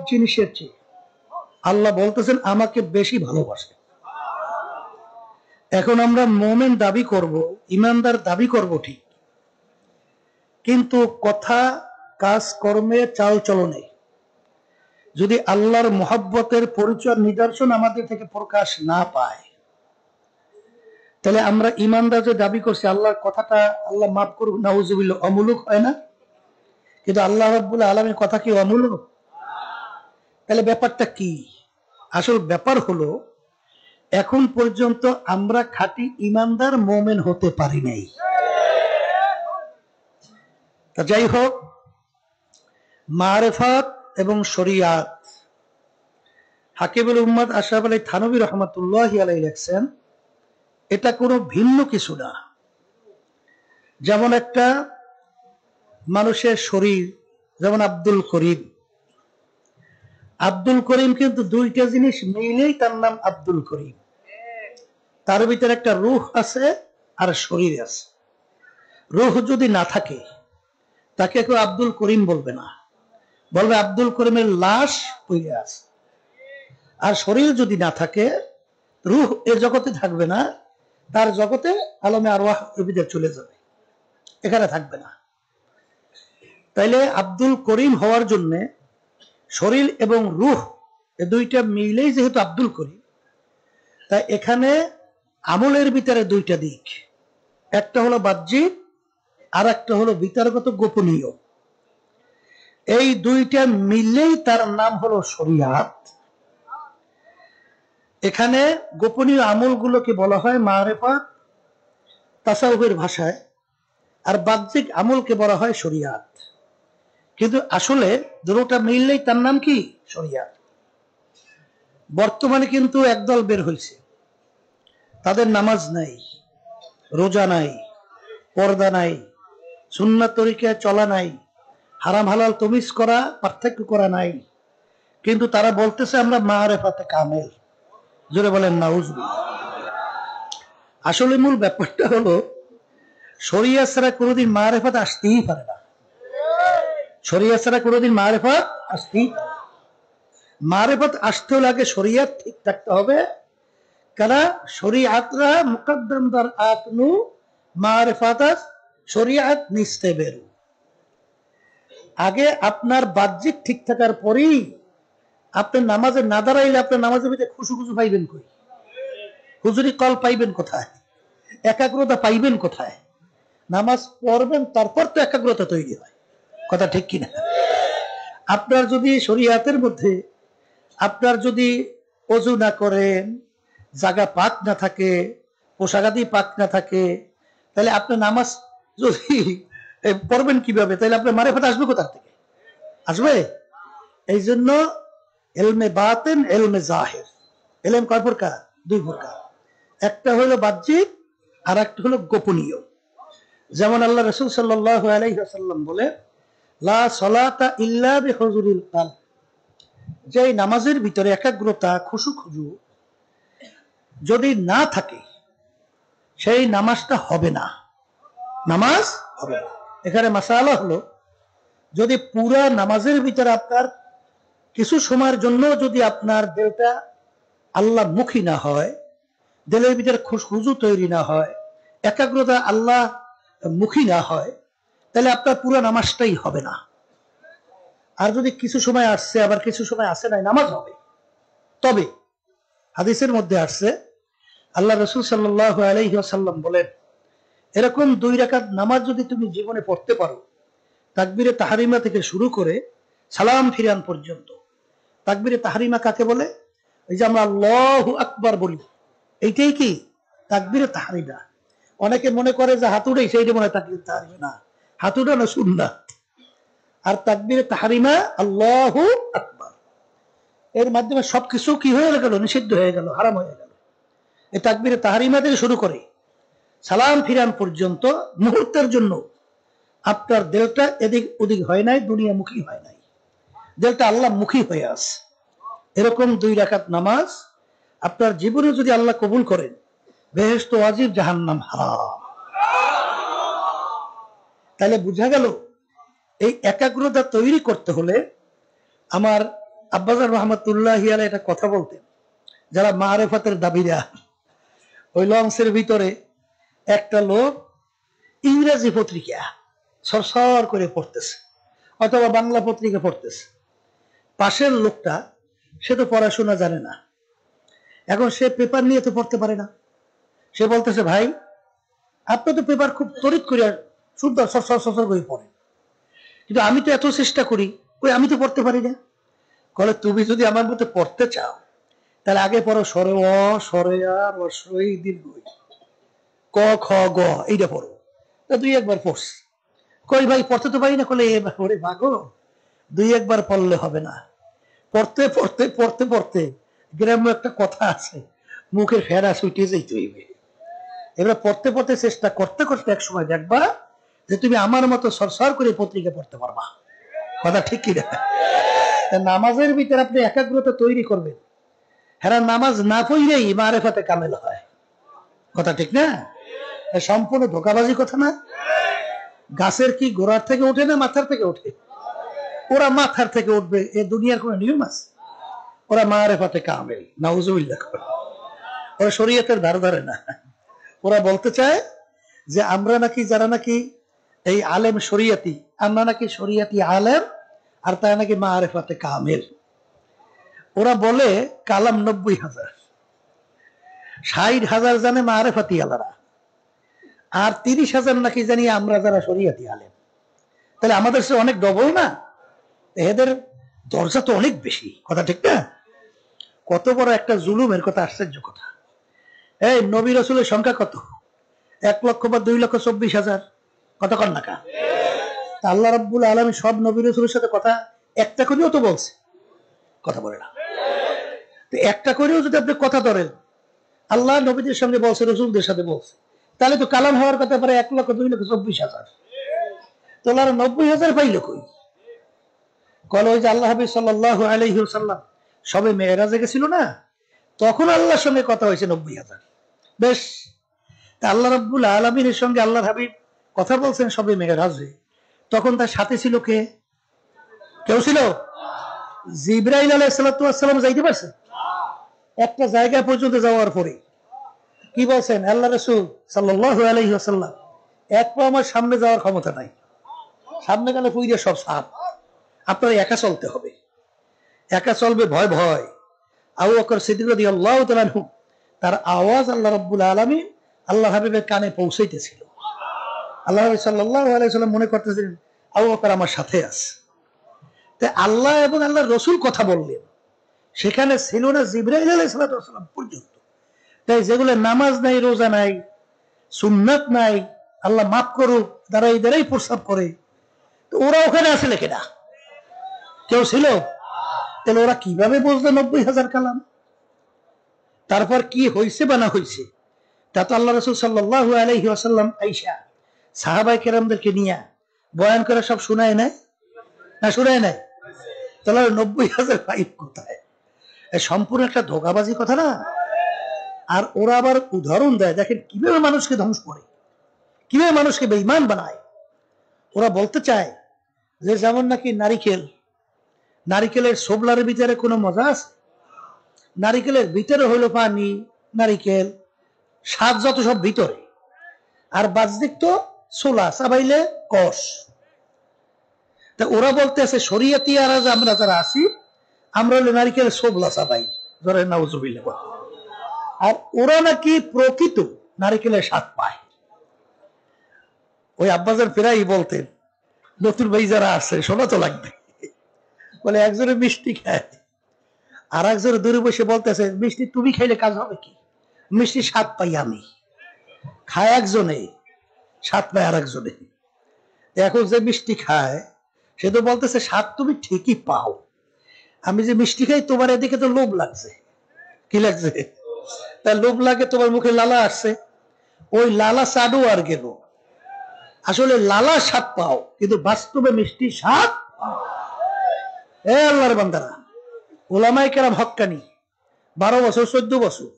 জিনিসের চেয়ে আল্লাহ বলতেছেন আমাকে বেশি ভালোবাসে। এখন আমরা মোমেন দাবি করব, ইমানদার দাবি করব ঠিক, কিন্তু কথা, কাজ, কর্মে, চাল চলনে যদি আল্লাহর মুহাব্বতের পরিচয় নিদর্শন আমাদের থেকে প্রকাশ না পায়, তাহলে আমরা ইমানদার যে দাবি করছি, আল্লাহর কথাটা আল্লাহ মাফ করুক, নাউজুবিল্লাহ, অমূলক হয় না? কিন্তু আল্লাহ রাব্বুল আলামিনের কথা কি অমূলক? তাহলে ব্যাপারটা কি? আসল ব্যাপার হলো, এখন পর্যন্ত আমরা খাঁটি ইমানদার মোমেন হতে পারি নাই। তা যাই হোক, মারেফাত এবং শরিয়াত, হাকিমুল উম্মাত আশরাফ আলী থানভী রহমাতুল্লাহি আলাইহি লিখছেন, এটা কোনো ভিন্ন কিছু না। যেমন একটা মানুষের শরীর, যেমন আব্দুল করিম, আব্দুল করিম কিন্তু দুইটা জিনিস মিলেই তার নাম আব্দুল করিম। তার ভিতরে একটা রূহ আছে আর শরীর আছে। রূহ যদি না থাকে তাকে কেউ আব্দুল করিম বলবে না, বলবে আব্দুল করিমের লাশ পড়ে আছে। আর শরীর যদি না থাকে, রূহ এর জগতে থাকবে না, তার জগতে আলমে আরওয়াহ ভিতরে চলে যাবে, এখানে থাকবে না। তাইলে আব্দুল করিম হওয়ার জন্য শরীর এবং রূহ এ দুইটা মিলেই যেহেতু আব্দুল করিম, তাই এখানে আমলের ভিতরে দুইটা দিক, একটা হলো বাহ্যিক আর একটা হলো বিতর্কত গোপনীয়। এই দুইটা মিললেই তার নাম হলো শরিয়াত। এখানে গোপনীয় আমলগুলোকে বলা হয় মারেফাত তাসাউফের ভাষায়, আর বাহ্যিক আমলকে বলা হয় শরিয়াত। কিন্তু আসলে দুটোটা মিললেই তার নাম কি? শরিয়াত। বর্তমানে কিন্তু একদল বের হয়েছে, তাদের নামাজ নাই, রোজা নাই, পর্দা নাই, সুন্নাত তরিকায় চলা নাই, হারাম হালাল তমিজ করা, পার্থক্য করা নাই, কিন্তু তারা বলতেছে আমরা মারেফাতে কামেল। জোরে বলেন নাউজুবিল্লাহ। আসলে মূল ব্যাপারটা হলো, শরিয়া ছাড়া কোনোদিন মারেফাত আসতেই পারে না। শরিয়া ছাড়া কোনোদিন মারেফাত আসতেই পারে না। মারেফাত আসতেও লাগে শরিয়াত ঠিক থাকতে হবে, কারণ শরিয়াতরা মুকদ্দম দার আকনু মারেফাত শরিয়াত নিস্তে বেরু। আগে আপনার বাহ্যিক ঠিক থাকার পরেই আপনি নামাজে না দাঁড়াইলে আপনার নামাজের ভিতরে খুশু খুশু পাইবেন কই? হুজুরি কল পাইবেন কোথায়? একাগ্রতা পাইবেন কোথায়? নামাজ পড়বেন, তারপর তো একাগ্রতা তৈরি হয়। কথা ঠিক কিনা? আপনার যদি শরিয়াতের মধ্যে আপনার যদি ওযু না করেন, জায়গা পাক না থাকে, পোশাকাদি পাক না থাকে, তাহলে আপনি নামাজ যদি পড়বেন কিভাবে? তাহলে আপনার মারেফাত আসবে কোথা থেকে? আসবে? এই জন্য ইলমে বাতিন, ইলমে জাহির, ইলম কয় প্রকার? দুই প্রকার। একটা হলো বাহ্যিক আর একটা হলো গোপনীয়। যেমন আল্লাহ রাসূল সাল্লাল্লাহু আলাইহি ওয়াসাল্লাম বলে, লা সালাতা ইল্লা বিহুজুরিল কলব, যে নামাজের ভিতরে একাগ্রতা, খুশু খুজু যদি না থাকে, সেই নামাজটা হবে না, নামাজ হবে না। এখানে মাসালা হলো, যদি পুরা নামাজের ভিতরে আপনার কিছু সময়ের জন্য যদি আপনার দিলটা আল্লাহ মুখী না হয়, দিলের ভিতরে খুশু তৈরি না হয়, একাগ্রতা আল্লাহ মুখী না হয়, তাহলে আপনার পুরো নামাজটাই হবে না। আর যদি কিছু সময় আসছে আবার কিছু সময় আসে নাই, নামাজ হবে। তবে হাদিসের মধ্যে আসছে, আল্লাহ রাসূল সাল্লাল্লাহু আলাইহি ওয়াসাল্লাম বলেন, এরকম 2 রাকাত নামাজ যদি তুমি জীবনে পড়তে পারো, তাকবীরে তাহরিমা থেকে শুরু করে সালাম ফিরান পর্যন্ত। তাকবীরে তাহরিমা কাকে বলে? এই যে আমরা আল্লাহু আকবার বলি, এইটাই কি তাকবীরে তাহরিমা। অনেকে মনে করে যে হাতুড়াই সেইটা মনে হয় তাকবীরে তাহরিমা। না, হাতুড়া না, সুন্নাত। আর তাকবীরে তাহরিমা আল্লাহু আকবার, এর মাধ্যমে সবকিছু কি হয়ে গেল? নিষিদ্ধ হয়ে গেল, হারাম হয়ে গেল। এই তাকবীরে তাহরিমা থেকে শুরু করে সালাম ফিরান পর্যন্ত মুহূর্তের জন্য আপনার দিলটা এদিক ওদিক হয় নাই, দুনিয়ামুখী হয় নাই, দিলটা আল্লাহ মুখী হয়ে আছে। এরকম 2 রাকাত নামাজ আপনার জীবনে যদি আল্লাহ কবুল করেন, বেহেশত ওয়াজিব, জাহান্নাম হারাম। তাহলে বুঝা গেল, এই একাগ্রতা তৈরি করতে হলে আমার আব্বাজান রহমতুল্লাহ আলাইহি এটা কথা বলতেন, যারা মারেফাতের দাবিরা, ওই লঞ্চের ভিতরে একটা লোক ইংরেজি পত্রিকা সরসর করে পড়তেছে অথবা বাংলা পত্রিকা পড়তেছে। পাশের লোকটা সে তো পড়াশোনা জানে না, এখন সে পেপার নিয়ে তো পড়তে পারে না। সে বলতেছে, ভাই আপনি তো পেপার খুব তড়িৎ করে সুন্দর সরসর করে পড়েন, কিন্তু আমি তো এত চেষ্টা করি, ওই আমি তো পড়তে পারি না। বলে, তুমি যদি আমার মতো পড়তে চাও তাহলে আগে পড়ো সরে অ, সরে আর, অসই, দীর্ঘ, ক খ গ, এইটা পড়ো। দুই একবার পড়ছি। কই ভাই পড়তে তো পারি না। বলে, ওরে ভাগো, দুই একবার পড়লে হবে না, পড়তে পড়তে পড়তে পড়তে গ্রামে একটা কথা আছে, মুখের ফেরা ছুটে যাইতে হইবে। এবার পড়তে পড়তে চেষ্টা করতে করতে এক সময় দেখবা যে তুমি আমার মতো সরসর করে পত্রিকা পড়তে পারবা। কথা ঠিক কি না? নামাজের ভিতরে আপনি একাগ্রতা তৈরি করবেন। হ্যাঁ, নামাজ না পড়লেই মারেফাতে কামেল হয়। কথা ঠিক না? সম্পূর্ণ ধোকাবাজি কথা না? গাছের কি গোড়ার থেকে ওঠে না মাথার থেকে ওঠে? ওরা মাথার থেকে উঠবে, এ দুনিয়ার কোন নিয়ম আছে? ওরা মারেফাতে কামেল, নাউজুবিল্লাহ। ওরা শরীয়তের ধার ধারে না। ওরা বলতে চায় যে আমরা নাকি, যারা নাকি এই আলেম শরিয়াতি, আমরা নাকি শরিয়াতি আলেম, আর তারা নাকি মারেফাতে কামেল। ওরা বলে কালাম 90,000, 60,000 জানে মারেফাতি আলারা, আর 30,000 নাকি জানি আমরা যারা শরিয়াতি আলেম। তাহলে আমাদের সে অনেক ডবল না? এদের দরজা তো অনেক বেশি। কথা ঠিক না? কত বড় একটা জুলুমের কথা, আশ্চর্য কথা। এই নবী রাসূলের সংখ্যা কত? 1 লক্ষ বা 2,24,000। কত কর না কা? আল্লাহ রাব্বুল আলামিন সব নবী রাসূলের সাথে কথা একটা করেও তো বলছে, কথা বলে না। তো একটা করেও যদি আপনি কথা ধরেন, আল্লাহ নবীদের সঙ্গে বলছে, রসুলদের সাথে বলছে, তাহলে তো কালাম হওয়ার কথা পারে 1,02,24,000। তোলার 90,000 পাইল কই? কল ওই যে আল্লাহ হাবিব সাল্লাল্লাহু আলাইহি ওয়াসাল্লাম সবে মেরাজে গেছিল না, তখন আল্লাহর সঙ্গে কথা হয়েছে 90,000। বেশ, আল্লাহ রাব্বুল আলামিনের সঙ্গে আল্লাহর হাবিব কথা বলছেন সবে মেরাজে, তখন তার সাথে ছিল কে? কেউ ছিল? জিবরাইল আলাইহিস সালাতু ওয়াস সালাম যাইতে পারছে? একটা জায়গা পর্যন্ত যাওয়ার পরে কি বলছেন আল্লাহ রাসূল সাল্লাল্লাহু আলাইহি ওয়াসাল্লাম, এক পা আমার সামনে যাওয়ার ক্ষমতা নাই, সামনে গেলে পুইরে সব সাপ, আপনার একা চলতে হবে। একা চলবে ভয় ভয়। আবু বকর সিদ্দিক রাদিয়াল্লাহু তাআলা আনহু, তার আওয়াজ আল্লাহ রাব্বুল আলামিন আল্লাহ হাবিবের কানে পৌঁছাইতেছিল। আল্লাহ হাবিব সাল্লাল্লাহু আলাইহি ওয়াসাল্লাম মনে করতেছিলেন আবু বকর আমার সাথে আছে। তাই আল্লাহ এবং আল্লাহর রাসূল কথা বললেন, সেখানে ছিল না জিবরাইল আলাইহিস সালাম পর্যন্ত। তাই যেগুলো নামাজ নাই, রোজা নাই, সুন্নাত নাই, আল্লাহ মাফ করুক, দাঁড়াই দাঁড়াই প্রস্তাব করে, তো ওরা ওখানে আসলে কেনা? কেউ ছিল? তাহলে ওরা কিভাবে বুঝলো 90,000 কালাম? তারপর কি হয়েছে বা না হয়েছে তা তো আল্লাহ রাসূল সাল্লাল্লাহু আলাইহি ওয়াসাল্লাম আয়েশা সাহাবায়ে কেরামদেরকে নিয়ে বয়ান করে সব শোনায় নাই না? শোনায় নাই? তাহলে 90,000 পাইপ কোথায়? সম্পূর্ণ একটা ধোঁকাবাজি কথা না? আর ওরা আবার উদাহরণ দেয়, দেখেন কিভাবে মানুষকে ধ্বংস করে, কিভাবে মানুষকে বেঈমান বানায়। ওরা বলতে চায় যে যেমন নাকি নারিকেলের সোবলার ভিতরে কোনো মজা আছে? নারিকেলের ভিতরে হইলো পানি, নারিকেল, স্বাদ যত সব ভিতরে, আর বাহ্যিক তো ছোলা, চাবাইলে কষ। তা ওরা বলতে আছে শরিয়তি আর আমরা যারা আছি, আমরা হলো নারিকেলের সোবলা চাবাই, ধরে নাউজুবিল্লাহ। আর ওরা নাকি প্রকৃত নারিকেলের স্বাদ পায়। ওই আব্বাজান ফেরাই বলতেন, নতুন ভাই যারা আছে শোনা তো লাগবে, বলে একজনে মিষ্টি খায়, আর একজনে দূরে বসে বলতেছে মিষ্টি তুমি খাইলে কাজ হবে কি? মিষ্টি স্বাদ পাই আমি, খায় একজনে, স্বাদ পায় আর একজনে। এখন যে মিষ্টি খায় সে তো বলতেছে স্বাদ তুমি ঠিকই পাও, আমি যে মিষ্টি খাই তোমার এদিকে তো লোভ লাগছে। কি লাগছে? তার লোভ লাগে, তোমার মুখে লালা আসছে, ওই লালা চাডু আর গেল। আসলে লালা স্বাদ পাও, কিন্তু বাস্তবে মিষ্টি স্বাদ। এ আল্লাহর বান্দারা, ওলামায়ে কেরাম হক্কানি 12 বছর 14 বছর,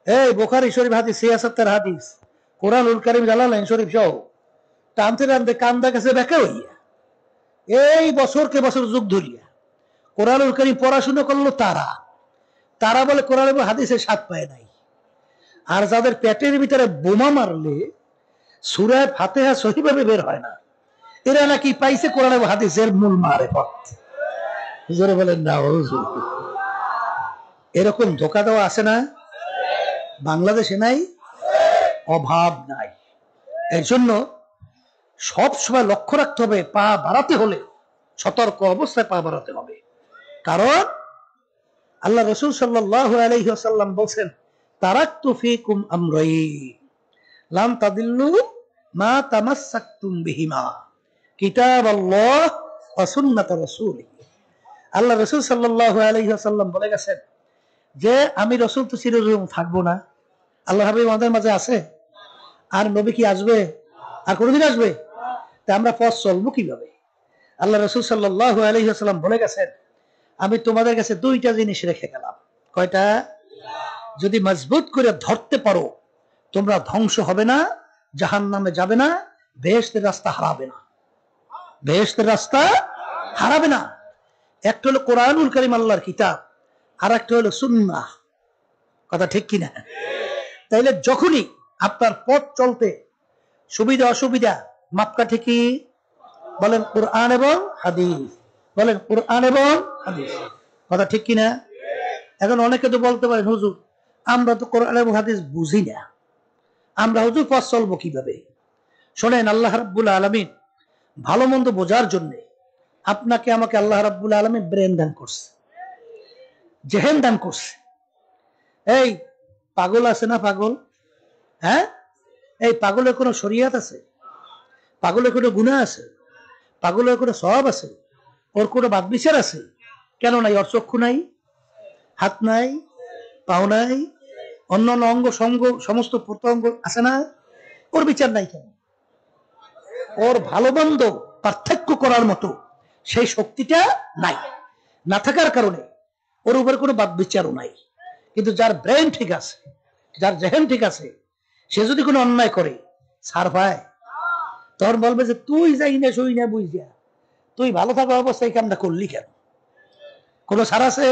এই বুখারী শরীফ হাদিস, সিয়াসাতের হাদিস, কোরআনুল কারীম, জালালাইন শরীফ সহ টানতে টানতে কান্দা গেছে বেঁকা হইয়া, এই বছরকে বছর যুগ ধরিয়া কোরআনুল কারীম পড়াশোনা করলো তারা, তারা বলে কোরআন এবং হাদিসের স্বাদ পায় নাই। আর যাদের পেটের ভিতরে বোমা মারলে সূরা ফাতিহা সহিভাবে বের হয় না, এরা নাকি পাইছে কোরআন এবং হাদিসের মূল মারেফত। জোরে বলেন না হুজুর। এরকম ধোঁকা দেওয়া আছে না? বাংলাদেশে নাই? অভাব নাই। এর জন্য সব সময় লক্ষ্য রাখতে হবে, পা বাড়াতে হলে সতর্ক অবস্থায় পা বাড়াতে হবে। কারণ আল্লাহ রাসূল সাল্লাল্লাহু আলাইহি ওয়াসাল্লাম বলেন, তারাকতু ফীকুম আমরাইন লাম তাদিল্লু মা তামাসসাকতুম বিহিমা, কিতাবাল্লাহ ওয়া সুন্নাত রাসূলিহি। আল্লাহ রাসূল সাল্লাল্লাহু আলাইহি ওয়াসাল্লাম বলে গেছেন যে আমি রাসূল তো চিরজীবন থাকবো না, আল্লাহ হাবিব আমাদের মাঝে আছে, আর নবী কি আসবে? আর কোনদিন আসবে? তা আমরা পথ চলবো কিভাবে? আল্লাহ রাসূল সাল্লাল্লাহু আলাইহি ওয়াসাল্লাম বলে গেছেন, আমি তোমাদের কাছে দুইটা জিনিস রেখে গেলাম। কয়টা? যদি মজবুত করে ধরতে পারো তোমরা ধ্বংস হবে না, জাহান্নামে যাবে না, বেহেশতের রাস্তা হারাবে না। বেহেশতের রাস্তা হারাবে না। একটা হলো কোরআনুল কারীম আল্লাহর কিতাব, আর একটা হলো সুন্নাহ। কথা ঠিক কিনা? তাইলে যখনই আপনার পথ চলতে সুবিধা অসুবিধা মাপকাঠি কি? বলেন কোরআন এবং হাদিস। বলেন কোরআন এবং হাদিস। কথা ঠিক কিনা? এখন অনেকে তো বলতে পারেন, হুজুর আমরা তো কোরআন এবং হাদিস বুঝি না, আমরা হুজুর পথ চলবো কিভাবে? শোনেন, আল্লাহ রাব্বুল আলামিন ভালো মন্দ বোঝার জন্য আপনাকে আমাকে আল্লাহ রাব্বুল আলামিন ব্রেন দান করছে, জেহেন দান করছে। এই পাগল আছে না পাগল? হ্যাঁ, এই পাগলের কোনো শরিয়াত আছে? পাগলের কোনো গুনাহ আছে? পাগলের কোনো সওয়াব আছে? ওর কোনো বাদ বিচার আছে? কেন নাই? ওর চক্ষু নাই, হাত নাই, পাও নাই, অন্যান্য অঙ্গ সঙ্গ সমস্ত প্রত্যঙ্গ আছে না? ওর বিচার নাই কেন? ওর ভালো মন্দ পার্থক্য করার মতো সেই শক্তিটা নাই। না থাকার কারণে ওর উপরে কোনো বাদ বিচারও নাই। কিন্তু যার ব্রেন ঠিক আছে, যার জেহেন ঠিক আছে, সে যদি কোনো অন্যায় করে ছাড় পায়, তখন বলবে যে তুই যাই না সই না বুঝিয়া তুই ভালো থাকা অবস্থায় কামটা করলি কেন? কোনো ছাড় আছে?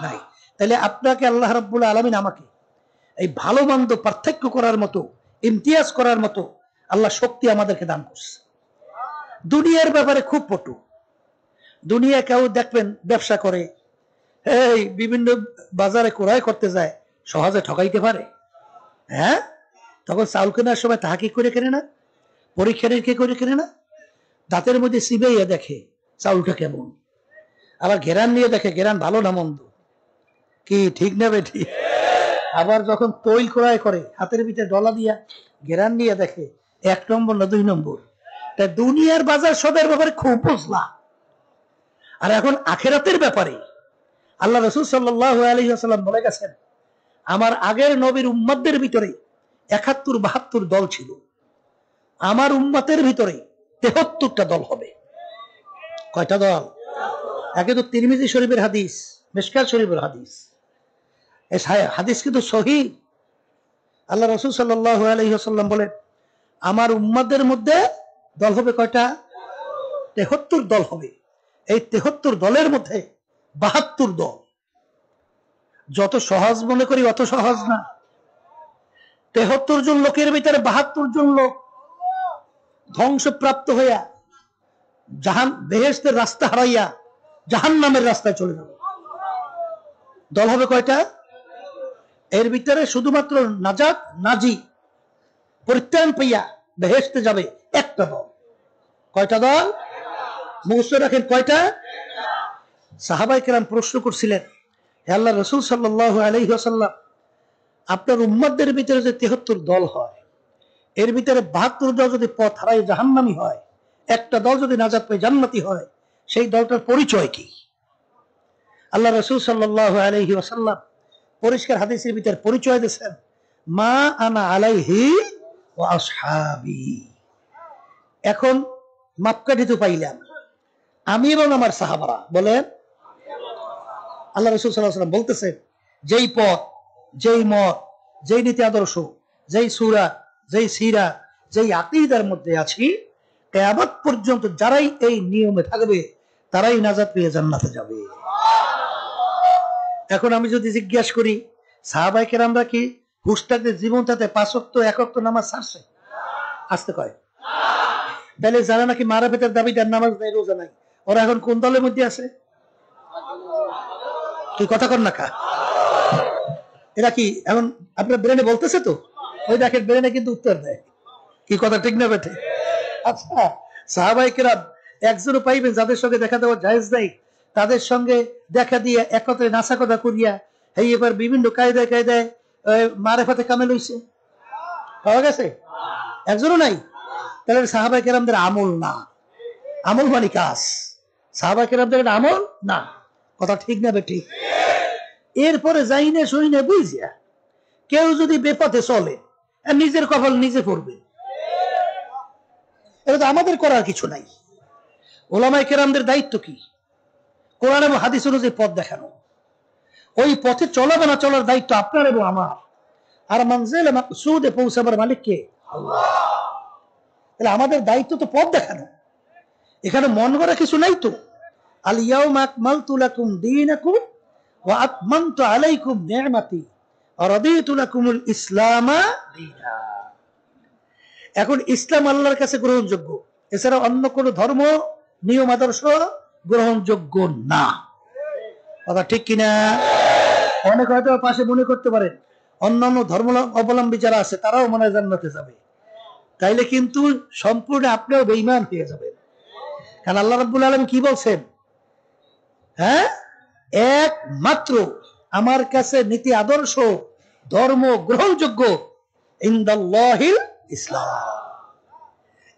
নাই। তাহলে আপনাকে আল্লাহ রাব্বুল আলামিন আমাকে এই ভালো মন্দ পার্থক্য করার মতো, ইমতিয়াজ করার মতো আল্লাহ শক্তি আমাদেরকে দান করছে। দুনিয়ার ব্যাপারে খুব পটু। দুনিয়া কেউ দেখবেন ব্যবসা করে, এই বিভিন্ন বাজারে ক্রয় করতে যায়, সহজে ঠকাইতে পারে? হ্যাঁ, তখন চাউল কেনার সময় তাহা কি করে কেনে না? পরীক্ষা নিরীক্ষা করে কেনে না? দাঁতের মধ্যে চিবাইয়া দেখে চাউলটা কেমন, আবার ঘেরান নিয়ে দেখে ঘেরান ভালো না মন্দ, কি ঠিক না বেঠি? আবার যখন তৈল ক্রয় করে হাতের ভিতরে ডলা দিয়া ঘেরান নিয়ে দেখে 1 নম্বর না 2 নম্বর। তাই দুনিয়ার বাজার সবের ব্যাপারে খুব বুঝলা। আর এখন আখিরাতের ব্যাপারে আল্লাহ রাসূল সাল্লাল্লাহু আলাইহি ওয়াসাল্লাম বলে গেছেন, আমার আগের নবীর উম্মতদের ভিতরে 71-72 দল ছিল, আমার উম্মতের ভিতরে 73টা দল হবে। কয়টা দল? একে তো তিরমিজি শরীফের হাদিস, মিশকাত শরীফের হাদিস, এই হাদিস কিন্তু সহিহ। আল্লাহ রাসূল সাল্লাল্লাহু আলাইহি ওয়াসাল্লাম বলেন, আমার উম্মতের মধ্যে দল হবে কয়টা? 73 দল হবে। এই 73 দলের মধ্যে 72 দল। যত সহজ মনে করি অত সহজ না। 73 জন লোকের ভিতরে 72 জন লোক ধ্বংসপ্রাপ্ত হইয়া বেহেশতের রাস্তা হারাইয়া জাহান্নামের রাস্তায় চলে যাবে। দল হবে কয়টা? এর ভিতরে শুধুমাত্র নাজাত, নাজি, পরিত্রাণ পাইয়া বেহেশতে যাবে একটা দল। কয়টা দল? মুখস্থ রাখেন, কয়টা? সাহাবায়ে কেরাম প্রশ্ন করছিলেন, হে আল্লাহর রাসূল সাল্লাল্লাহু আলাইহি ওয়াসাল্লাম, আপনার উম্মতদের ভিতরে যে 73 দল হয়, এর ভিতরে 72 দল যদি পথ হারায় জাহান্নামী হয়, একটা দল যদি নাজাত পায় জান্নাতি হয়, সেই দলটার পরিচয় কি? আল্লাহ রাসূল সাল্লাল্লাহু আলাইহি ওয়াসাল্লাম পরিষ্কার হাদিসের ভিতরে পরিচয় দিয়েছেন, মা আনা আলাইহি ওয়া আসহাবি। এখন মাপকাঠি তো পাইলাম, আমি এবং আমার সাহাবারা। বলেন, আল্লাহ রাসূল সাল্লাল্লাহু আলাইহি ওয়াসাল্লাম বলতেছেন, যেই পথ, যেই মত, যেই নীতি আদর্শ, যেই সূরা, যেই সিরা, যেই আকীদার মধ্যে আছি, কিয়ামত পর্যন্ত যারাই এই নিয়মে থাকবে তারাই নাজাত পেয়ে জান্নাতে যাবে। এখন আমি যদি জিজ্ঞাসা করি, সাহাবায়ে কেরামরা কি হুঁশ থাকতে জীবনটাতে 5 ওয়াক্ত 1 ওয়াক্ত নামাজ ছাড়ছে? আসতে কয়। তাহলে যারা নাকি মারাফেতের দাবিদার, নামাজ নাই, রোজা নাই, ওরা এখন কোন দলের মধ্যে আছে? কি কথা কন না কা? এরা কি এখন আপনার ব্রেনে বলতেছে? তো ওই দেখেন ব্রেনে কিন্তু উত্তর দেয়। কি কথা ঠিক না বেঠে? আচ্ছা, সাহাবায়ে কেরাম একজনও পাইবেন যাদের সঙ্গে দেখা দেওয়া জায়েজ নাই, তাদের সঙ্গে দেখা দিয়ে একত্রে নাসা কথা করিয়া এই এবার বিভিন্ন কায়দায় কায়দায় মারেফাতে কামেল হইছে? পাওয়া গেছে? একজনও নাই। তাহলে সাহাবায়ে কেরামদের আমল না। আমল মানে কাজ। সাহাবায়ে কেরামদের আমল না। কথা ঠিক না বেঠিক? এরপরে যাই না শুই না বুঝিয়া কেউ যদি বেপথে চলে, নিজের কপাল নিজে পড়বে। এটা তো আমাদের করার কিছু নাই। ওলামায়ে কেরামদের দায়িত্ব কি? কোরআন এবং হাদিস অনুযায়ী পথ দেখানো। ওই পথে চলা বা না চলার দায়িত্ব আপনার এবং আমার। আর মানজিলে মাকসুদে পৌঁছাবার মালিক কে? আল্লাহ। তাহলে আমাদের দায়িত্ব তো পথ দেখানো। এখানে মন করা কিছু নাই তো। আল ইয়াউমা আকমালতু লাকুম দীনাকুম ওয়া আতমামতু আলাইকুম নি'মাতি ওয়া রাদিতু লাকুমুল ইসলামা দীনা। এখন ইসলাম আল্লাহর কাছে গ্রহণযোগ্য, এছাড়া অন্য কোন ধর্ম নিয়ম আদর্শ গ্রহণযোগ্য না। কথা ঠিক কিনা? অনেক হয়তো পাশে মনে করতে পারেন অন্যান্য ধর্ম অবলম্বী যারা আছে তারাও মনে হয় জান্নাতে যাবে। তাইলে কিন্তু সম্পূর্ণ আপনিও বেঈমান হয়ে যাবেন। কারণ আল্লাহ রাব্বুল আলামিন কি বলছেন? হ্যাঁ, একমাত্র আমার কাছে নীতি আদর্শ ধর্ম গ্রহণযোগ্য ইনদাল্লাহিল ইসলাম।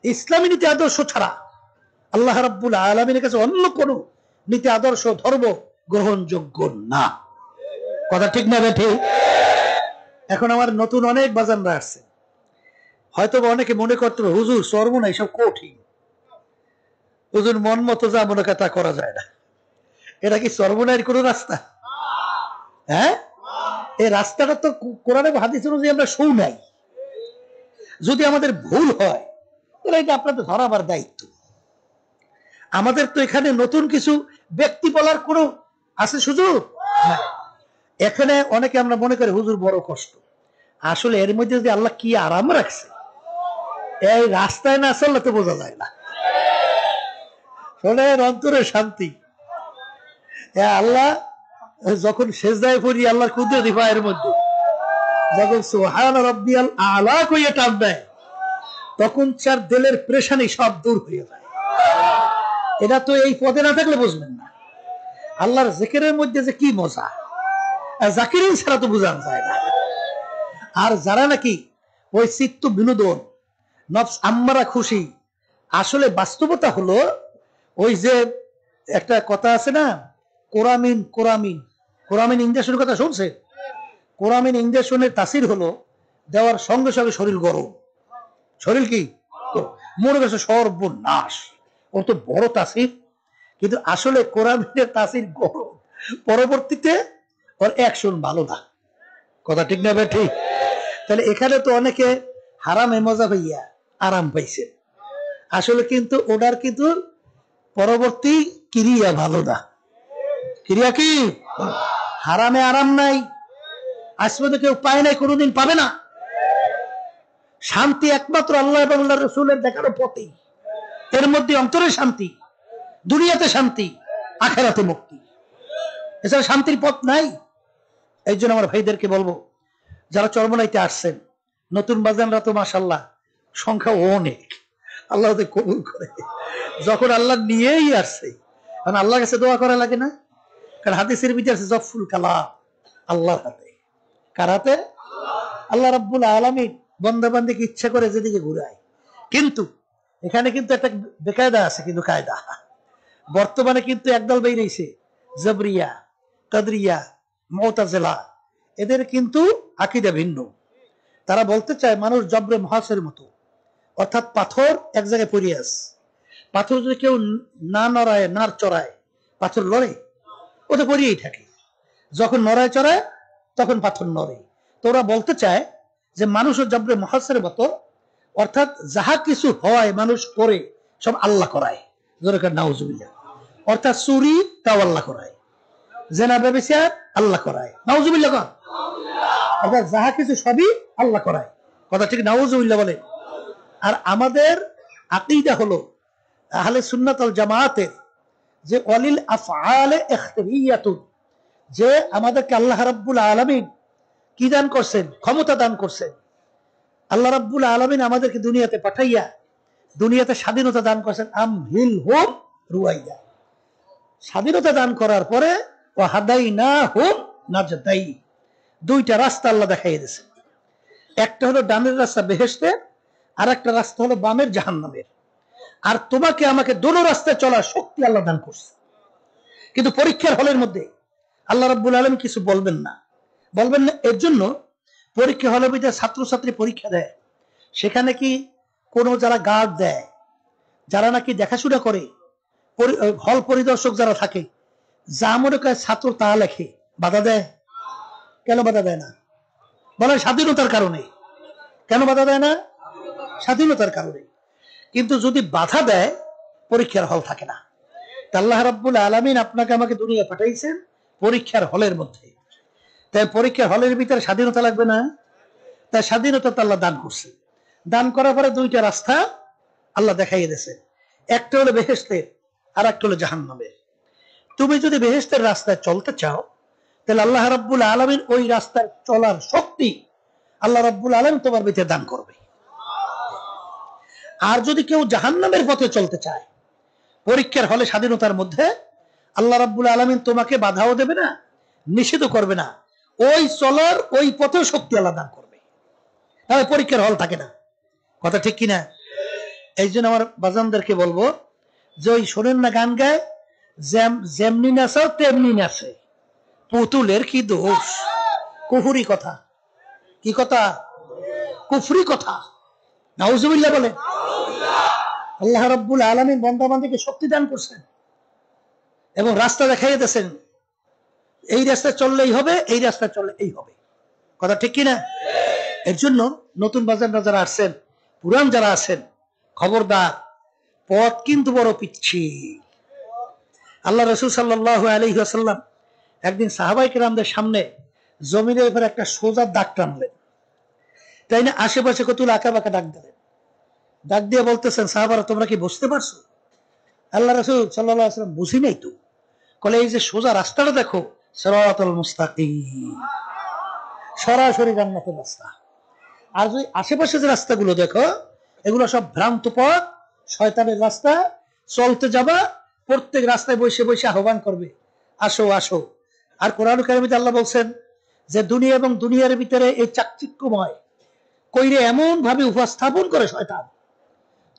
ইসলামী নীতি আদর্শ ছাড়া আল্লাহ রাব্বুল আলামিনের কাছে অন্য কোন নীতি আদর্শ ধর্ম গ্রহণযোগ্য না। কথা ঠিক না বেঠে? এখন আমার নতুন অনেক বাজানরা আসছে, হয়তো অনেকে মনে করতে হবে হুজুর চর্ম না, এসব কঠিন, হুজুর মন মতো যা মনে কথা করা যায় না। এটা কি সর্বনায়ের কোন রাস্তা? হ্যাঁ, এই রাস্তাটা তো কোরআন এবং হাদিস অনুযায়ী আমরা শুই নাই। যদি আমাদের ভুল হয় তাহলে এটা আপনাদের ধরাবার দায়িত্ব। আমাদের তো এখানে নতুন কিছু ব্যক্তি বলার কোনো আছে সুযোগ না। এখানে অনেকে আমরা মনে করি হুজুর বড় কষ্ট, আসলে এর মধ্যে যে আল্লাহ কি আরাম রাখছে, এই রাস্তায় না চললে তো বোঝা যায় না। শোনেন, অন্তরের শান্তি। আল্লাহ যখন সেজদায় পড়ি আল্লাহর কুদরতি পায়ের মধ্যে যখন সুবহান রাব্বিয়াল আলা কইয়া টান দেয়, তখন চার দিলের পেরেশানি সব দূর হয়ে যায়। এটা তো এই পদে না থাকলে বুঝবেন না আল্লাহর জিকিরের মধ্যে যে কি মজা, জাকিরিন ছাড়া তো বোঝানো যায় না। আর যারা নাকি ওই চিত্ত বিনোদন, নফস আম্মারা খুশি, আসলে বাস্তবতা হলো ওই যে একটা কথা আছে না, কোরামিন কোরামিন কোরামিন ইঞ্জেকশনের কথা শুনছে? কোরামিন ইঞ্জেকশনের তাসির হলো দেওয়ার সঙ্গে সঙ্গে শরীর গরম। শরীর কি মনে গেছে সর্বনাশ, ওর তো বড় তাসির, কিন্তু আসলে কোরামিনের তাসির গরম, পরবর্তীতে ওর অ্যাকশন ভালো না। কথা ঠিক না ভাই? ঠিক। তাহলে এখানে তো অনেকে হারামে মজা পাইয়া আরাম পাইছে, আসলে কিন্তু ওনার কিন্তু পরবর্তী ক্রিয়া ভালো না। ক্রিয়া কি? হারামে আরাম নাই, আজ পর্যন্ত কেউ পায় নাই, কোনোদিন পাবে না। শান্তি একমাত্র আল্লাহ এবং আল্লাহর রাসূলের দেখানো পথে। এর মধ্যে অন্তরে শান্তি, দুনিয়াতে শান্তি, আখেরাতে মুক্তি, এছাড়া শান্তির পথ নাই। এই জন্য আমার ভাইদেরকে বলবো, যারা চরমনাইতে আসছেন, নতুন বাজানরা তো মাশাআল্লাহ সংখ্যা অনেক, আল্লাহ ওদের কবুল করে। যখন আল্লাহ নিয়েই আসছে, কারণ আল্লাহর কাছে দোয়া করা লাগে না? কারণ হাদিসের ভিতরে আছে জফুল কালাম আল্লাহর হাতে। কার হাতে? আল্লাহ রাব্বুল আলামিন বান্দা বান্দাকে ইচ্ছা করে যেদিকে ঘুরায়। কিন্তু এখানে কিন্তু একটা বেকায়দা আছে, কিন্তু কায়দা বর্তমানে কিন্তু একদল বেরিয়েছে, জবরিয়া, কাদরিয়া, মুতাজিলা, এদের কিন্তু আকীদা ভিন্ন। তারা বলতে চায় মানুষ জবরে মহাসের মতো, অর্থাৎ পাথর এক জায়গায় পড়ে আছে, পাথর যদি কেউ না নড়ায় না চড়ায়, পাথর লড়ে? ও তো পড়িয়েই থাকে। যখন নড়ায় চড়ায় তখন পাথর নড়ে। তো ওরা বলতে চায় যে মানুষও জবরে মহাসের মতো, অর্থাৎ যাহা কিছু হয় মানুষ করে সব আল্লাহ করায়। নাউজুবিল্লাহ। অর্থাৎ চুরি তাও আল্লাহ করায়, জেনা ব্যভিচার আল্লাহ করায়, নাউজুবিল্লাহ কর, অর্থাৎ যাহা কিছু সবই আল্লাহ করায়। কথা ঠিক, নাউজুবিল্লাহ বলে। আর আমাদের আকীদা হলো আহলে সুন্নাত ওয়াল জামাতের যে ওয়ালিল আফআলে ইখতিরিয়াতুন, যে আমাদেরকে আল্লাহ রাব্বুল আলামিন কি দান করছেন? ক্ষমতা দান করছেন। আল্লাহ রাব্বুল আলামিন আমাদেরকে দুনিয়াতে পাঠাইয়া দুনিয়াতে স্বাধীনতা দান করছেন। আমহিলহুম রুয়াইদা, স্বাধীনতা দান করার পরে ওয়াহাদাইনাহুম নাজদাই, দুইটা রাস্তা আল্লাহ দেখাই দিয়েছেন। একটা হলো ডানের রাস্তা বেহেশতের, আর একটা রাস্তা হলো বামের জাহান্নামের। আর তোমাকে আমাকে দোনো রাস্তায় চলার শক্তি আল্লাহ দান করছে। কিন্তু পরীক্ষার হলের মধ্যে আল্লাহ রাব্বুল আলামিন কিছু বলবেন না। এর জন্য পরীক্ষা হলের মধ্যে ছাত্রছাত্রী পরীক্ষা দেয়, সেখানে কি কোনো যারা গার্ড দেয়, যারা নাকি দেখাশোনা করে, হল পরিদর্শক যারা থাকে, যা মনে করে ছাত্র তা লেখে, বাধা দেয়? কেন বাধা দেয় না? বলে স্বাধীনতার কারণে। কেন বাধা দেয় না? স্বাধীনতার কারণে। কিন্তু যদি বাধা দেয়, পরীক্ষার হল থাকে না। আল্লাহ রাব্বুল আলামিন আপনাকে আমাকে দুনিয়া পাঠাইছেন পরীক্ষার হলের মধ্যে। তাই পরীক্ষার হলের ভিতরে স্বাধীনতা লাগবে না? তাই স্বাধীনতা তো আল্লাহ দান করছে। দান করার পরে দুইটা রাস্তা আল্লাহ দেখাই দিয়েছে, একটা হলো বেহেশতের, আর একটা হলো জাহান্নামের। তুমি যদি বেহেশতের রাস্তায় চলতে চাও, তাহলে আল্লাহ রাব্বুল আলামিন ওই রাস্তায় চলার শক্তি আল্লাহ রাব্বুল আলামিন তোমার ভিতরে দান করবে। আর যদি কেউ জাহান্নামের পথে চলতে চায়, পরীক্ষার হলে স্বাধীনতার মধ্যে আল্লাহ রাব্বুল আলামিন তোমাকে বাধাও দেবে না, নিষেধ করবে না, ওই চলার ওই পথেও শক্তি আল্লাহ দান করবে। তাহলে পরীক্ষার হল থাকে না। কথা ঠিক কিনা? এই জন্য আমার বাজানদেরকে বলবো যে ওই শোনেন না গান গায়, যেমনি নাচাও তেমনি নাচে, পুতুলের কি দোষ। কুফরি কথা। কি কথা? কুফরি কথা। নাউজুবিল্লাহ বলে। আল্লাহ রাব্বুল আলামিন বান্দা-বান্দীকে শক্তি দান করছেন এবং রাস্তা দেখাই দিয়েছেন, এই রাস্তায় চললেই হবে, এই রাস্তায় চললে এই হবে। কথা ঠিক কিনা? এর জন্য নতুন বাজাররা যারা আসছেন, পুরান যারা আছেন, খবরদার, পথ কিন্তু বড় পিচ্ছিল। আল্লাহ রাসূল সাল্লাল্লাহু আলাইহি ওয়াসাল্লাম একদিন সাহাবায়ে কেরামদের সামনে জমিনের উপর একটা সোজা দাগ টানলেন। তাই না? আশেপাশে কতগুলো আঁকা বাঁকা দাগ দিলেন। দাগ দিয়ে বলতেছেন, সাহাবারা তোমরা কি বুঝতে পারছো? আল্লাহ রাসূল সাল্লাল্লাহু আলাইহি ওয়াসাল্লাম বুঝি নাই তো। বলে এই যে সোজা রাস্তাটা দেখো, সিরাতাল মুস্তাকিম, সরাসরি জান্নাতের রাস্তা। আর যদি আশেপাশে যে রাস্তাগুলো দেখো, এগুলো সব ভ্রান্ত পথ, শয়তানের রাস্তা। চলতে যাবা, প্রত্যেক রাস্তায় বসে বসে আহ্বান করবে, আসো আসো। আর কোরআন কারিমে আল্লাহ বলছেন যে দুনিয়া এবং দুনিয়ার ভিতরে এই চাকচিক্যময় কইরে এমন ভাবে উপস্থাপন করে শয়তান,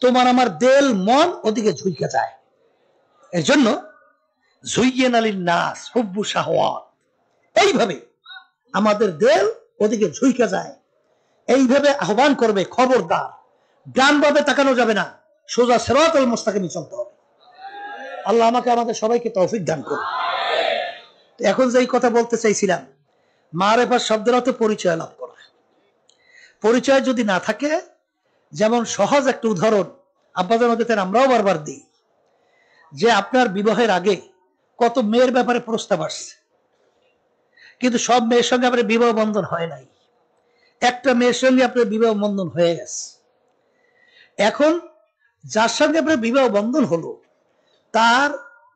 তোমার আমার দেল মন ওদিকে ঝুঁকে যায়। এর জন্য যুইয়িনা লিন-নাস হুব্বু শাহওয়াত, এইভাবে আমাদের দেল ওদিকে ঝুঁকে যায়, এইভাবে আহ্বান করবে, খবরদার ডান ভাবে তাকানো যাবে না, সোজা সিরাতাল মুস্তাকিমে চলতে হবে। আল্লাহ আমাকে আমাদের সবাইকে তৌফিক দান করুন। এখন যেই কথা বলতে চাইছিলাম, মারিফাত শব্দের অর্থ পরিচয় লাভ করা। পরিচয় যদি না থাকে, যেমন সহজ একটা উদাহরণ আব্বাদের মধ্যে আমরাও বারবার দিই, যে আপনার বিবাহের আগে কত মেয়ের ব্যাপারে প্রস্তাব আসছে, কিন্তু সব মেয়ের সঙ্গে আপনার বিবাহ বন্ধন হয় নাই। একটা মেয়ের সঙ্গে আপনার বিবাহ বন্ধন হয়ে গেছে। এখন যার সঙ্গে আপনার বিবাহ বন্ধন হলো, তার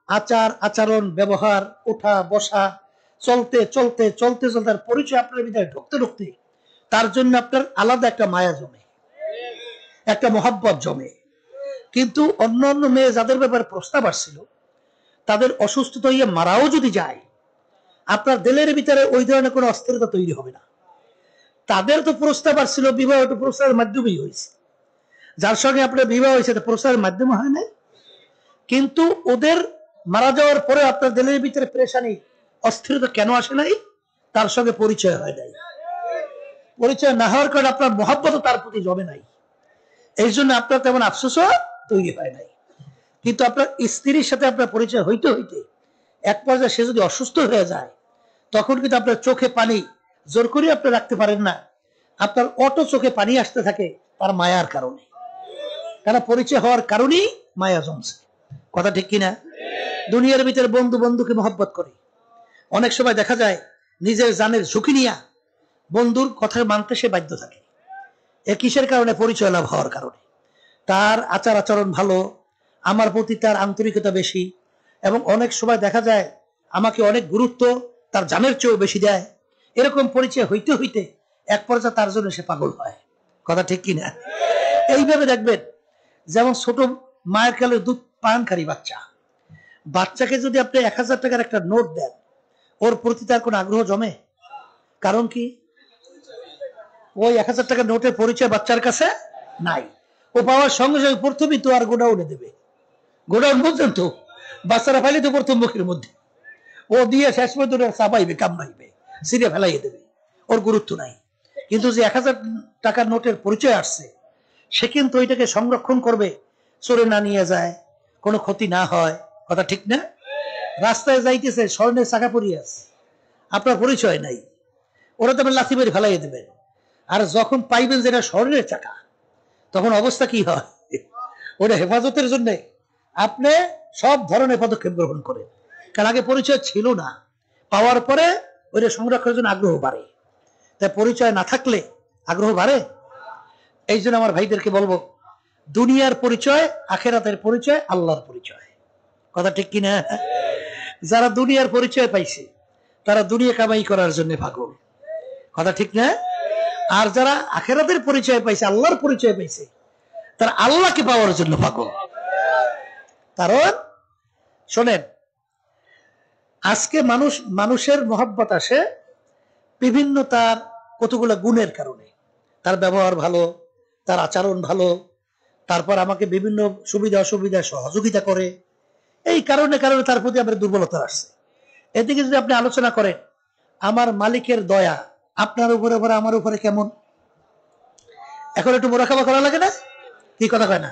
আচার আচরণ ব্যবহার, ওঠা বসা, চলতে চলতে চলতে চলতে তার পরিচয় আপনার ভিতরে ঢুকতে ঢুকতে তার জন্য আপনার আলাদা একটা মায়া জমে, একটা মহব্বত জমে। কিন্তু অন্য অন্য মেয়ে যাদের ব্যাপারে প্রস্তাব আসছিল, তাদের অসুস্থতা হয়ে মারাও যদি যায়, আপনার দিলের ভিতরে ওই ধরনের কোনো অস্থিরতা তৈরি হবে না। তাদের তো প্রস্তাব আসছিল, বিবাহ তো প্রস্তাবের মাধ্যমেই হয়েছে। যার সঙ্গে আপনার বিবাহ হয়েছে প্রস্তাবের মাধ্যমে হয় নাই, কিন্তু ওদের মারা যাওয়ার পরে আপনার দিলের ভিতরে পেরেশানি, অস্থিরতা কেন আসে নাই? তার সঙ্গে পরিচয় হয় নাই। পরিচয় না হওয়ার কারণে আপনার মহব্বত তার প্রতি জমে নাই, এই জন্য আপনার তেমন আফসোসও তৈরি হয় নাই। কিন্তু আপনার স্ত্রীর সাথে আপনার পরিচয় হইতে হইতে এক পর্যায়ে সে যদি অসুস্থ হয়ে যায়, তখন কিন্তু আপনার চোখে পানি জোর করে আপনি রাখতে পারেন না, আপনার অটো চোখে পানি আসতে থাকে তার মায়ার কারণে। কারণ পরিচয় হওয়ার কারণেই মায়া জমছে। কথা ঠিক কিনা? দুনিয়ার ভিতরে বন্ধু বন্ধুকে মহব্বত করে। অনেক সময় দেখা যায় নিজের জানের ঝুঁকি নিয়ে বন্ধুর কথা মানতে সে বাধ্য থাকে। এ কিসের কারণে? পরিচয় লাভ হওয়ার কারণে। তার আচার আচরণ ভালো, আমার প্রতি তার আন্তরিকতা বেশি, এবং অনেক সময় দেখা যায় আমাকে অনেক গুরুত্ব তার জানের চেয়েও বেশি দেয়। এরকম পরিচয় হইতে হইতে এক পর্যায়ে তার জন্য সে পাগল হয়। কথা ঠিক কিনা? এইভাবে দেখবেন, যেমন ছোট মায়ের কালে দুধ পানকারী বাচ্চাকে যদি আপনি 1000 টাকার একটা নোট দেন, ওর প্রতি তার কোনো আগ্রহ জমে? কারণ কি? ওই 1000 টাকার নোটের পরিচয় বাচ্চার কাছে নাই। ও পাওয়ার সঙ্গে সঙ্গে প্রথমেই তো আর গোডাউনে দেবে। গোডাউন বুঝছেন তো, বাচ্চারা পাইলে তো প্রথম মুখের মধ্যে ও দিয়ে শেষ পর্যন্ত চাপাইবে, কামড়াইবে, সিরে ফেলাইয়ে দেবে। ওর গুরুত্ব নাই। কিন্তু যে 1000 টাকার নোটের পরিচয় আসছে, সে কিন্তু ওইটাকে সংরক্ষণ করবে, চোরে না নিয়ে যায়, কোনো ক্ষতি না হয়। কথা ঠিক না? রাস্তায় যাইতেছে, স্বর্ণের চাকা পরিয়ে আছে, আপনার পরিচয় নাই, ওরা তো লাথি মেরে ফেলাইয়ে দেবেন। আর যখন পাইবেন যেটা স্বর্ণের চাকা, তখন অবস্থা কি হয়? ওটা হেফাজতের জন্য আপনি সব ধরনের পদক্ষেপ গ্রহণ করেন, কারণ আগে পরিচয় ছিল না। পাওয়ার পরে ওইটা সংরক্ষণের জন্য আগ্রহ বাড়ে। তাই পরিচয় না থাকলে আগ্রহ বাড়ে। এই জন্য আমার ভাইদেরকে বলবো, দুনিয়ার পরিচয়, আখেরাতের পরিচয়, আল্লাহর পরিচয়। কথা ঠিক কিনা? যারা দুনিয়ার পরিচয় পাইছে তারা দুনিয়া কামাই করার জন্য পাগল। কথা ঠিক না? আর যারা আখেরাতের পরিচয় পাইছে, আল্লাহর পরিচয় পাইছে, তারা আল্লাহকে পাওয়ার জন্য পাগল। কারণ শোনেন, আজকে মানুষের মহব্বত আসে বিভিন্ন তার কতগুলো গুণের কারণে। তার ব্যবহার ভালো, তার আচরণ ভালো, তারপর আমাকে বিভিন্ন সুবিধা অসুবিধা সহযোগিতা করে। এই কারণে তার প্রতি আমার দুর্বলতা আসছে। এদিকে যদি আপনি আলোচনা করেন, আমার মালিকের দয়া আপনার উপরে আমার উপরে কেমন, এখন একটু মোরাকাবা করা লাগে না? কি কথা কয় না?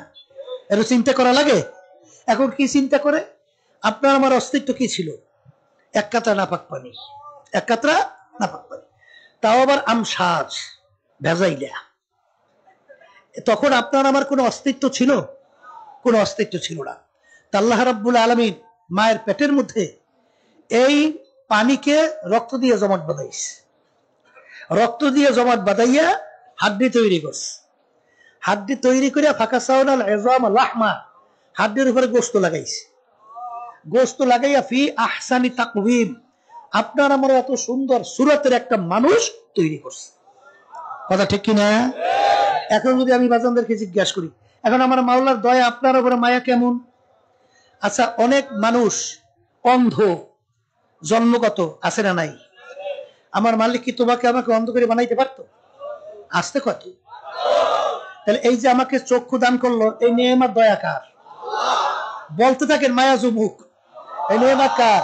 একটু চিন্তা করা লাগে। এখন কি চিন্তা করে? আপনার আমার অস্তিত্ব কি ছিল? এক কাতরা নাপাক পানি, এক কাতরা নাপাক পানি, তাও আবার আমসাজ ভেজাইলা। তখন আপনার আমার কোনো অস্তিত্ব ছিল? কোনো অস্তিত্ব ছিল না। আল্লাহ রাব্বুল আলামিন মায়ের পেটের মধ্যে এই পানিকে রক্ত দিয়ে জমাট বাঁধাইছে, রক্ত দিয়ে জমাট বাঁধাইয়া হাড্ডি তৈরি করছে। হাড্ডি তৈরি করে ফাঁকা সাউনাল ইজাম লাহমা, হাড্ডির উপরে গোশত লাগাইছে। গোশত লাগাইয়া ফি আহসানি তাকওয়িম, আপনার আমার এত সুন্দর সুরতের একটা মানুষ তৈরি করছে। কথা ঠিক কিনা? এখন যদি আমি বাজানদেরকে জিজ্ঞাসা করি, এখন আমার মাওলার দয়া আপনার উপরে মায়া কেমন? আচ্ছা, অনেক মানুষ অন্ধ, জন্মগত, আছে না নাই? আমার মালিক কি তোমাকে আমাকে অন্ধ করে বানাইতে পারতো? আসতে কত? তাহলে এই যে আমাকে চক্ষু দান করলো, এই নেয়ামত দয়া কার? বলতে থাকেন মায়া জুমুক, এই নেয়ামত কার?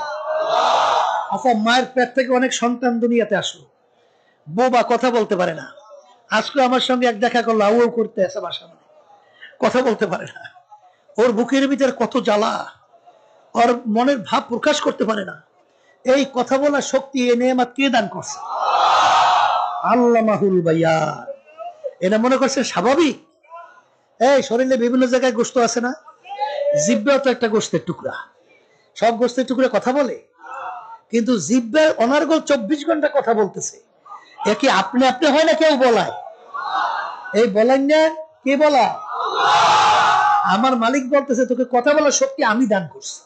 আচ্ছা, মায়ের পেট থেকে অনেক সন্তান দুনিয়াতে আসলো, বোবা, কথা বলতে পারে না। আজকে আমার সঙ্গে এক দেখা করলো, আউ করতে আছে, বাসা মানে কথা বলতে পারে না। ওর বুকের ভিতরে কত জ্বালা, ওর মনের ভাব প্রকাশ করতে পারে না। এই কথা বলার শক্তি এ নেয়ামত কে দান করছে? আল্লামাহুল বায়ান। এটা মনে করছে স্বাভাবিক? এই শরীরে বিভিন্ন জায়গায় গোশত আছে না? জিহ্বাও তো একটা গোশতের টুকরা। সব গোশতের টুকরা কথা বলে, কিন্তু জিহ্বার অনার্গল 24 ঘন্টা কথা বলতেছে। এ কি আপনি আপনি হয় না কেউ বলায়? এই বলেন না, কে বলায়? আমার মালিক বলতেছে তোকে কথা বলার শক্তি আমি দান করছি।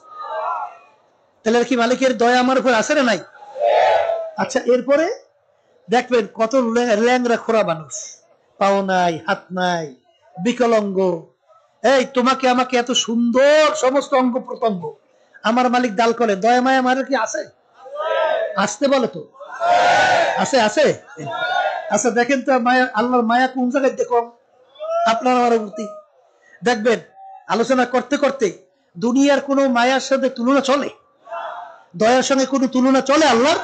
তাহলে কি মালিকের দয়া আমার উপর আছে না নাই? আচ্ছা, এরপরে দেখবেন কত ল্যাংরা খোরা মানুষ, পাও নাই, হাত নাই, বিকলাঙ্গ। এই তোমাকে আমাকে এত সুন্দর সমস্ত অঙ্গ প্রত্যঙ্গ আমার মালিক দাল করে, দয়া মায়া মারে কি আছে? আসতে বলে তো, আছে আছে। আচ্ছা দেখেন তো মায়া, আল্লাহর মায়া কোন জায়গায় দেখো আপনার আমার প্রতি? দেখবেন আলোচনা করতে করতে দুনিয়ার কোনো মায়ার সাথে তুলনা চলে? দয়ার সঙ্গে কোনো তুলনা চলে আল্লাহর?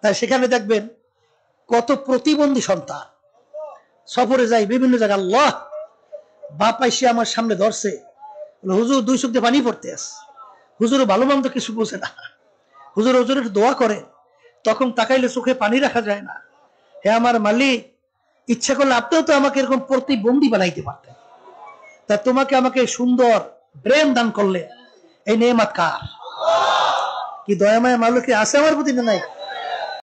তাই সেখানে দেখবেন কত প্রতিবন্ধী সন্তান সফরে যায় বিভিন্ন জায়গায়, আল্লাহ বাপ আইসে আমার সামনে ধরছে, হুজুর 2 চোখ দিয়ে পানি পড়তে আছে, হুজুর ভালো মন্দ কিছু বোঝে না, হুজুর হুজুরের দোয়া করে, তখন তাকাইলে চোখে পানি রাখা যায় না। হে আমার মালিক, ইচ্ছা করলে আপনিও তো আমাকে এরকম প্রতিবন্ধী বানাইতে পারতেন। তা তোমাকে আমাকে সুন্দর ব্রেন দান করলে, এই নেমাত কার? কি দয়াময় মালুক কি আছে আমার প্রতি না নাই?